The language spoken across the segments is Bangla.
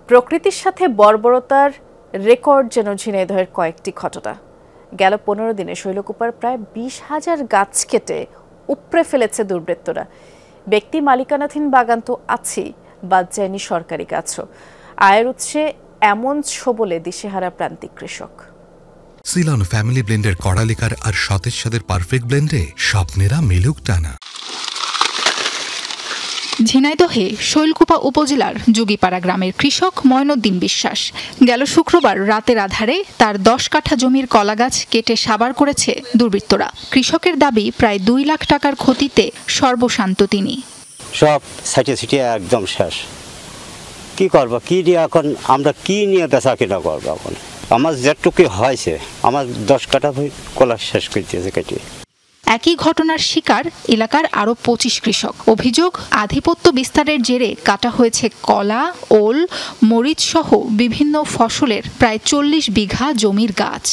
প্রকৃতির সাথে বর্বরতার রেকর্ড যেন ঝিনাইদহের কয়েকটি ঘটনা। গেল 15 দিনে শৈলকুপার প্রায় 20,000 গাছ কেটে উপড়ে ফেলেছে দুর্বৃত্তরা। ব্যক্তি মালিকানাধীন বাগান তো আছেই, বাদ যায়নি সরকারি গাছও। আয়ের উৎসে এমন ছবলে দিশেহারা প্রান্তিক কৃষক। সিলন ফ্যামিলি ব্লেন্ডের কড়ালিকার আর সতেজ স্বাদের পারফেক্ট ব্লেন্ডে স্বপ্নেরা মেলুক টানা। ঝিনাইদহে শৈলকুপা উপজেলার যোগীপাড়া গ্রামের কৃষক ময়নুদ্দিন বিশ্বাস গেল শুক্রবার রাতের আধারে তার 10 কাঠা জমির কলাগাছ কেটে সাবার করেছে দুর্বৃত্তরা। কৃষকের দাবি প্রায় 2 লাখ টাকার ক্ষতিতে সর্বশান্ত তিনি। সব ছিটিয়ে একদম শেষ। কি করবো, কি নিয়ে এখন আমরা কি নিয়ে বেচা কিনা করবো? এখন আমার যেটুকু হয়েছে, আমার 10 কাঠা কলা শেষ করে দিয়েছে কেটে। একই ঘটনার শিকার এলাকার আরও 25 কৃষক। অভিযোগ, আধিপত্য বিস্তারের জেরে কাটা হয়েছে কলা, ওল, মরিচ সহ বিভিন্ন ফসলের প্রায় 40 বিঘা জমির গাছ।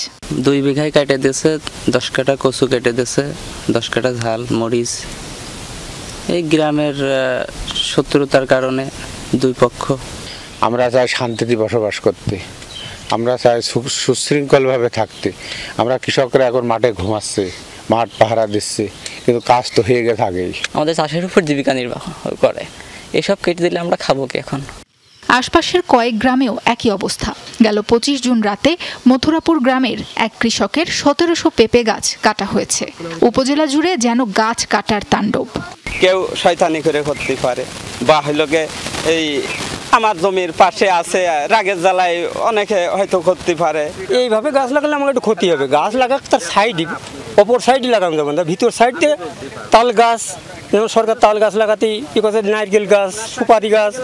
2 বিঘায় কেটে দিয়েছে, 10 কাঠা কচু কেটে দিয়েছে, 10 কাঠা ঝাল, মরিচ। এই গ্রামের শত্রুতার কারণে দুই পক্ষ। আমরা চাই শান্তিতে বসবাস করতে, আমরা চাই সুশৃঙ্খলভাবে থাকতে। আমরা কৃষকরা এখন মাঠে ঘুমাচ্ছে, মাঠ পাহারা দিচ্ছে, কিন্তু কাজ তো হয়ে গেছে আগেই। আমাদের চাষের উপর জীবিকা নির্বাহ করে, এসব কেটে দিলে আমরা খাবো কি এখন? আশপাশের কয়েক গ্রামেও একই অবস্থা। গেল 25 জুন রাতে মথুরাপুর গ্রামের এক কৃষকের 1700 পেঁপে গাছ কাটা হয়েছে। উপজেলা জুড়ে যেন গাছ কাটার তাণ্ডব। কেউ শয়তানি করে করতে পারে, বা হইলকে এই আমার জমির পাশে আছে রাগের জ্বালায় অনেকে হয়তো করতে পারে। এইভাবে গাছ লাগালে আমার একটু ক্ষতি হবে। গাছ লাগাক তার সাইডে, অপর সাইডে লাগানো যাবে না, ভিতর সাইডে তাল গাছ, যেমন সরকার তাল গাছ লাগাতে কি করছে, নারকেল গাছ, সুপারি গাছ,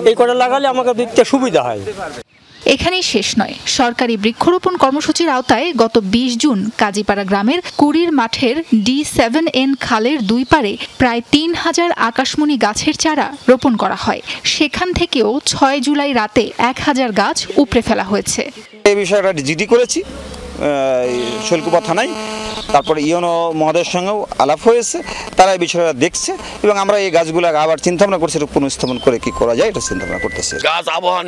এই কটা লাগালে আমাকে দিতে সুবিধা হয়। এখানেই শেষ নয়। সরকারি বৃক্ষরোপণ কর্মসূচির আওতায় গত 20 জুন কাজীপাড়া গ্রামের কুড়ির মাঠের D7N খালের 2 পারে প্রায় 3000 আকাশমণি গাছের চারা রোপণ করা হয়। সেখান থেকেও 6 জুলাই রাতে 1000 গাছ উপড়ে ফেলা হয়েছে। এই বিষয়টা জিডি করেছি শৈলকুপা থানায়, তারপরে ইউনো মহোদয়ের সঙ্গেও আলাপ হয়েছে, তারা এই বিষয়টা দেখছে এবং আমরা এই গাছগুলো আবার চিন্তা ভাবনা করছি পুনঃস্থাপন করে কি করা যায় এটা চিন্তা ভাবনা করতেছে। গাছ আবহাওয়া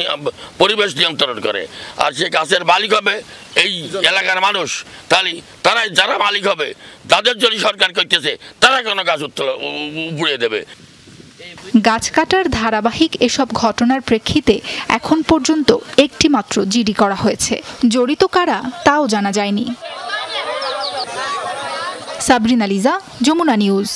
পরিবেশ নিয়ন্ত্রণ করে, আর সেই গাছের মালিক হবে এই এলাকার মানুষ। তাহলে তারাই যারা মালিক হবে, তাদের জন্য সরকার করতেছে, তারা কেন গাছ উপড়িয়ে দেবে? গাছ কাটার ধারাবাহিক এসব ঘটনার প্রেক্ষিতে এখন পর্যন্ত একটি মাত্র জিডি করা হয়েছে। জড়িত কারা তাও জানা যায়নি। সাবরিনা লিজা, যমুনা নিউজ।